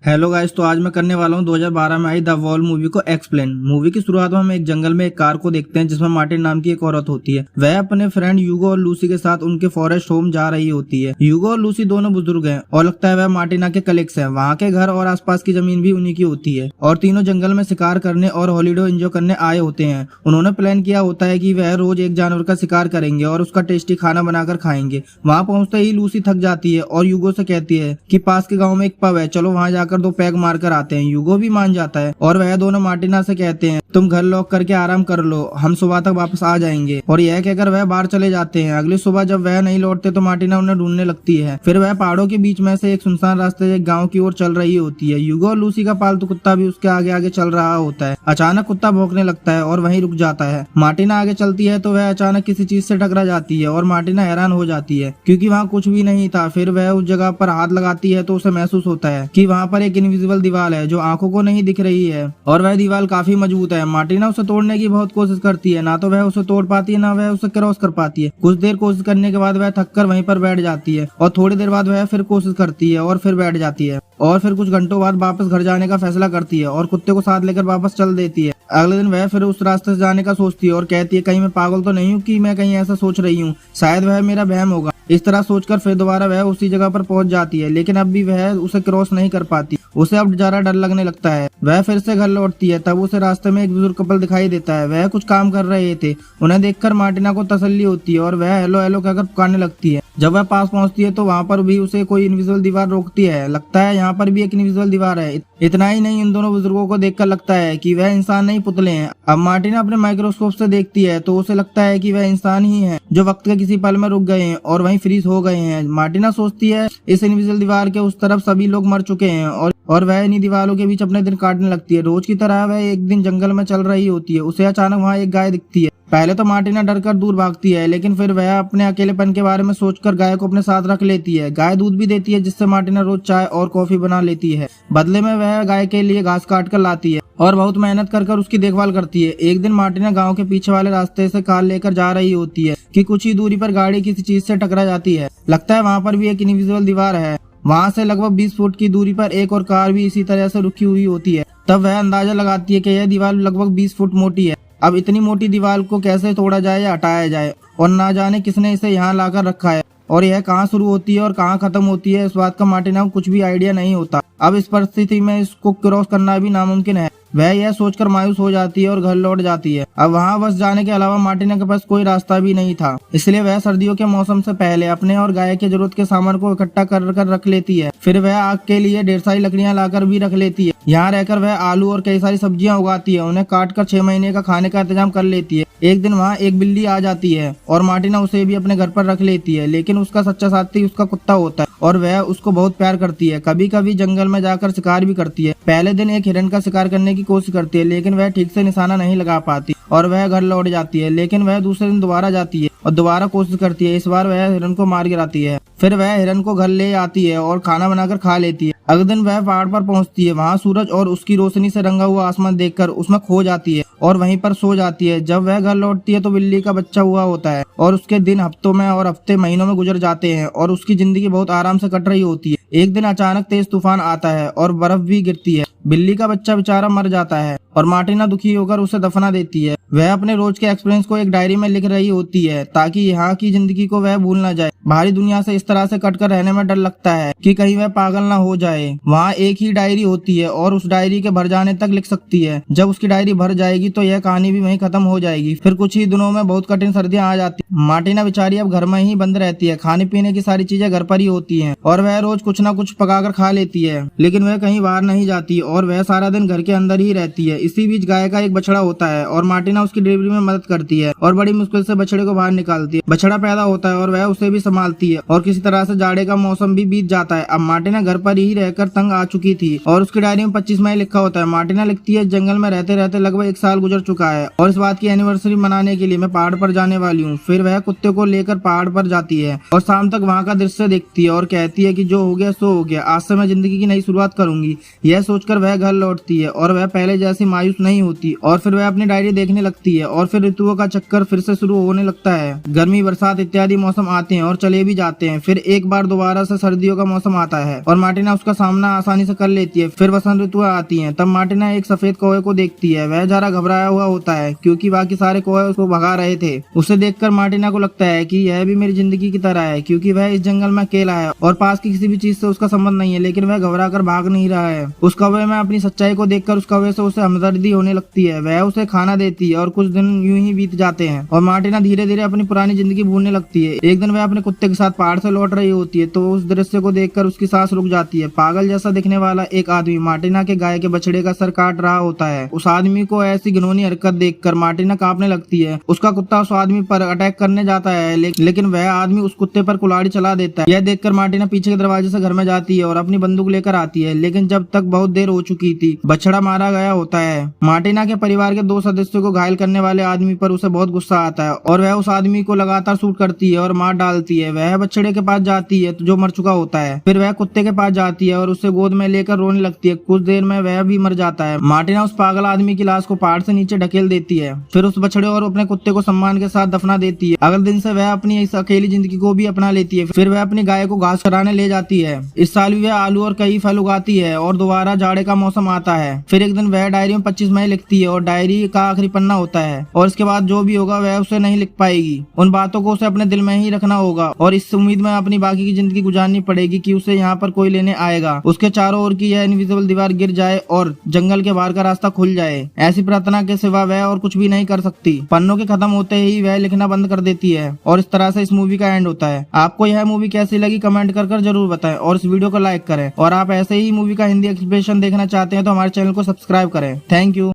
Hello guys, तो आज मैं करने वाला हूँ 2012 में आई द वॉल मूवी को एक्सप्लेन। मूवी की शुरुआत में हम एक जंगल में एक कार को देखते हैं जिसमें मार्टिन नाम की एक औरत होती है। वह अपने फ्रेंड यूगो और लूसी के साथ उनके फॉरेस्ट होम जा रही होती है। यूगो और लूसी दोनों बुजुर्ग हैं और लगता है वह मार्टिना के कलीग्स हैं। वहाँ के घर और आसपास की जमीन भी उन्हीं की होती है और तीनों जंगल में शिकार करने और हॉलीडे एंजॉय करने आए होते हैं। उन्होंने प्लान किया होता है कि वह रोज एक जानवर का शिकार करेंगे और उसका टेस्टी खाना बनाकर खाएंगे। वहाँ पहुँचते ही लूसी थक जाती है और यूगो से कहती है कि पास के गाँव में एक पब है, चलो वहाँ जाकर 2 पैग मारकर आते हैं। यूगो भी मान जाता है और वह दोनों मार्टिना से कहते हैं तुम घर लॉक करके आराम कर लो, हम सुबह तक वापस आ जाएंगे। और यह कहकर वह बाहर चले जाते हैं। अगली सुबह जब वह नहीं लौटते तो मार्टिना उन्हें ढूंढने लगती है। फिर वह पहाड़ों के बीच में से एक सुनसान रास्ते से एक गाँव की ओर चल रही होती है। यूगो और लूसी का पालतू कुत्ता भी उसके आगे आगे चल रहा होता है। अचानक कुत्ता भौंकने लगता है और वहीं रुक जाता है। मार्टिना आगे चलती है तो वह अचानक किसी चीज से टकरा जाती है और मार्टिना हैरान हो जाती है क्योंकि वहाँ कुछ भी नहीं था। फिर वह उस जगह पर हाथ लगाती है तो उसे महसूस होता है कि वहाँ पर एक इनविजिबल दीवार है जो आंखों को नहीं दिख रही है और वह दीवार काफी मजबूत है। मार्टिना उसे तोड़ने की बहुत कोशिश करती है, ना तो वह उसे तोड़ पाती है ना वह उसे क्रॉस कर पाती है। कुछ देर कोशिश करने के बाद वह थककर वहीं पर बैठ जाती है और थोड़ी देर बाद वह फिर कोशिश करती है और फिर बैठ जाती है और फिर कुछ घंटों बाद वापस घर जाने का फैसला करती है और कुत्ते को साथ लेकर वापस चल देती है। अगले दिन वह फिर उस रास्ते से जाने का सोचती है और कहती है कहीं मैं पागल तो नहीं हूँ कि मैं कहीं ऐसा सोच रही हूँ, शायद वह मेरा वहम होगा। इस तरह सोचकर फिर दोबारा वह उसी जगह पर पहुंच जाती है, लेकिन अब भी वह उसे क्रॉस नहीं कर पाती। उसे अब ज्यादा डर लगने लगता है। वह फिर से घर लौटती है, तब उसे रास्ते में एक बुजुर्ग कपल दिखाई देता है। वह कुछ काम कर रहे थे। उन्हें देखकर मार्टिना को तसल्ली होती है और वह हेलो हेलो कहकर पुकारने लगती है। जब वह पास पहुंचती है तो वहाँ पर भी उसे कोई इनविजिबल दीवार रोकती है। लगता है यहाँ पर भी एक इनविजिबल दीवार है। इतना ही नहीं, इन दोनों बुजुर्गों को देखकर लगता है कि वह इंसान नहीं पुतले हैं। अब मार्टिना अपने माइक्रोस्कोप से देखती है तो उसे लगता है कि वह इंसान ही है जो वक्त के किसी पल में रुक गए हैं और वहीं फ्रीज हो गए हैं। मार्टिना सोचती है इस इनविजिबल दीवार के उस तरफ सभी लोग मर चुके हैं और वह इन्हीं दीवारों के बीच अपने दिन काटने लगती है। रोज की तरह वह एक दिन जंगल में चल रही होती है। उसे अचानक वहाँ एक गाय दिखती है। पहले तो मार्टिना डरकर दूर भागती है, लेकिन फिर वह अपने अकेलेपन के बारे में सोचकर गाय को अपने साथ रख लेती है। गाय दूध भी देती है जिससे मार्टिना रोज चाय और कॉफी बना लेती है। बदले में वह गाय के लिए घास काट कर लाती है और बहुत मेहनत कर उसकी देखभाल करती है। एक दिन मार्टिना गांव के पीछे वाले रास्ते से कार लेकर जा रही होती है कि कुछ ही दूरी पर गाड़ी किसी चीज से टकरा जाती है। लगता है वहाँ पर भी एक इनविजिबल दीवार है। वहाँ से लगभग 20 फुट की दूरी पर एक और कार भी इसी तरह से रुकी हुई होती है। तब वह अंदाजा लगाती है कि यह दीवार लगभग 20 फुट मोटी है। अब इतनी मोटी दीवार को कैसे तोड़ा जाए या हटाया जाए और ना जाने किसने इसे यहाँ लाकर रखा है और यह कहाँ शुरू होती है और कहाँ खत्म होती है, इस बात का मार्टिना को कुछ भी आइडिया नहीं होता। अब इस परिस्थिति में इसको क्रॉस करना भी नामुमकिन है। वह यह सोचकर मायूस हो जाती है और घर लौट जाती है। अब वहाँ बस जाने के अलावा मार्टिना के पास कोई रास्ता भी नहीं था, इसलिए वह सर्दियों के मौसम से पहले अपने और गाय के जरूरत के सामान को इकट्ठा कर रख लेती है। फिर वह आग के लिए ढेर सारी लकड़ियाँ लाकर भी रख लेती है। यहाँ रहकर वह आलू और कई सारी सब्जियां उगाती है। उन्हें काटकर 6 महीने का खाने का इंतजाम कर लेती है। एक दिन वहाँ एक बिल्ली आ जाती है और मार्टिना उसे भी अपने घर पर रख लेती है, लेकिन उसका सच्चा साथी उसका कुत्ता होता है और वह उसको बहुत प्यार करती है। कभी कभी जंगल में जाकर शिकार भी करती है। पहले दिन एक हिरन का शिकार करने की कोशिश करती है, लेकिन वह ठीक से निशाना नहीं लगा पाती और वह घर लौट जाती है। लेकिन वह दूसरे दिन दोबारा जाती है और दोबारा कोशिश करती है। इस बार वह हिरन को मार गिराती है। फिर वह हिरन को घर ले आती है और खाना बनाकर खा लेती है। अगले दिन वह पहाड़ पर पहुंचती है। वहाँ सूरज और उसकी रोशनी से रंगा हुआ आसमान देखकर उसमें खो जाती है और वहीं पर सो जाती है। जब वह घर लौटती है तो बिल्ली का बच्चा हुआ होता है और उसके दिन हफ्तों में और हफ्ते महीनों में गुजर जाते हैं और उसकी जिंदगी बहुत आराम से कट रही होती है। एक दिन अचानक तेज तूफान आता है और बर्फ भी गिरती है। बिल्ली का बच्चा बेचारा मर जाता है और मार्टिना दुखी होकर उसे दफना देती है। वह अपने रोज के एक्सपीरियंस को एक डायरी में लिख रही होती है ताकि यहाँ की जिंदगी को वह भूल न जाए। बाहरी दुनिया से इस तरह से कटकर रहने में डर लगता है कि कहीं वह पागल ना हो जाए। वहाँ एक ही डायरी होती है और उस डायरी के भर जाने तक लिख सकती है। जब उसकी डायरी भर जाएगी तो यह कहानी भी वहीं खत्म हो जाएगी। फिर कुछ ही दिनों में बहुत कठिन सर्दियाँ आ जाती है। मार्टिना बेचारी अब घर में ही बंद रहती है। खाने पीने की सारी चीजें घर पर ही होती है और वह रोज कुछ न कुछ पकाकर खा लेती है, लेकिन वह कहीं बाहर नहीं जाती और वह सारा दिन घर के अंदर ही रहती है। इसी बीच गाय का एक बछड़ा होता है और मार्टिना उसकी डिलीवरी में मदद करती है और बड़ी मुश्किल से बछड़े को बाहर निकालती है। बछड़ा पैदा होता है और वह उसे भी संभालती है और किसी तरह से जाड़े का मौसम भी बीत जाता है। अब मार्टिना घर पर ही रहकर तंग आ चुकी थी और उसकी डायरी में 25 मई लिखा होता है। मार्टिना लिखती है जंगल में रहते रहते लगभग 1 साल गुजर चुका है और इस बात की एनिवर्सरी मनाने के लिए मैं पहाड़ पर जाने वाली हूँ। फिर वह कुत्ते को लेकर पहाड़ पर जाती है और शाम तक वहाँ का दृश्य देखती है और कहती है कि जो हो गया सो हो गया, आज से मैं जिंदगी की नई शुरुआत करूंगी। यह सोचकर वह घर लौटती है और वह पहले जैसी मायूस नहीं होती और फिर वह अपनी डायरी देखने लगती है और फिर ऋतुओं का चक्कर फिर से शुरू होने लगता है। गर्मी, बरसात इत्यादि मौसम आते हैं और चले भी जाते हैं। फिर एक बार दोबारा से सर्दियों का मौसम आता है और मार्टिना उसका सामना आसानी से कर लेती है। फिर वसंत ऋतु आती है। तब मार्टिना एक सफेद कौवे को देखती है। वह जरा घबराया हुआ होता है क्योंकि बाकी सारे कौवे उसको भगा रहे थे। उसे देखकर मार्टिना को लगता है कि यह भी मेरी जिंदगी की तरह है, क्योंकि वह इस जंगल में अकेला है और पास की किसी भी चीज से उसका संबंध नहीं है, लेकिन वह घबरा कर भाग नहीं रहा है। उस कौवे में अपनी सच्चाई को देखकर उस कौवे से उसे हमदर्दी होने लगती है। वह उसे खाना देती है और कुछ दिन यूं ही बीत जाते हैं और मार्टिना धीरे धीरे अपनी पुरानी जिंदगी भूलने लगती है। एक दिन वह अपने कुत्ते के साथ पहाड़ से लौट रही होती है तो उस दृश्य को देखकर उसकी सांस रुक जाती है। पागल जैसा दिखने वाला एक आदमी मार्टिना के गाय के बछड़े का सर काट रहा होता है। उस आदमी को ऐसी घिनौनी हरकत देखकर मार्टिना कांपने लगती है। उसका कुत्ता उस आदमी पर अटैक करने जाता है, लेकिन वह आदमी उस कुत्ते पर कुल्हाड़ी चला देता है। यह देखकर मार्टिना पीछे के दरवाजे से घर में जाती है और अपनी बंदूक लेकर आती है, लेकिन जब तक बहुत देर हो चुकी थी। बछड़ा मारा गया होता है। मार्टिना के परिवार के 2 सदस्यों को घायल करने वाले आदमी पर उसे बहुत गुस्सा आता है और वह उस आदमी को लगातार शूट करती है और मार डालती है। वह बछड़े के पास जाती है जो मर चुका होता है। फिर वह कुत्ते के पास जाती है और उसे गोद में लेकर रोने लगती है। कुछ देर में वह भी मर जाता है। मार्टिना उस पागल आदमी की लाश को पहाड़ से नीचे ढकेल देती है। फिर उस बछड़े और अपने कुत्ते को सम्मान के साथ दफना देती है। अगले दिन से वह अपनी इस अकेली जिंदगी को भी अपना लेती है। फिर वह अपनी गाय को घास चराने ले जाती है। इस साल भी वह आलू और कई फल उगाती है और दोबारा जाड़े का मौसम आता है। फिर एक दिन वह डायरी में 25 मई लिखती है और डायरी का आखिरी पन्ना होता है और इसके बाद जो भी होगा वह उसे नहीं लिख पाएगी। उन बातों को उसे अपने दिल में ही रखना होगा और इस उम्मीद में अपनी बाकी की जिंदगी गुजारनी पड़ेगी कि उसे यहाँ पर कोई लेने आएगा, उसके चारों ओर की यह इनविजिबल दीवार गिर जाए और जंगल के बाहर का रास्ता खुल जाए। ऐसी प्रार्थना के सिवा वह और कुछ भी नहीं कर सकती। पन्नों के खत्म होते ही वह लिखना बंद कर देती है और इस तरह से इस मूवी का एंड होता है। आपको यह मूवी कैसी लगी कमेंट कर जरूर बताएं और इस वीडियो को लाइक करें। और आप ऐसे ही मूवी का हिंदी एक्सप्लेनेशन देखना चाहते हैं तो हमारे चैनल को सब्सक्राइब करें। Thank you.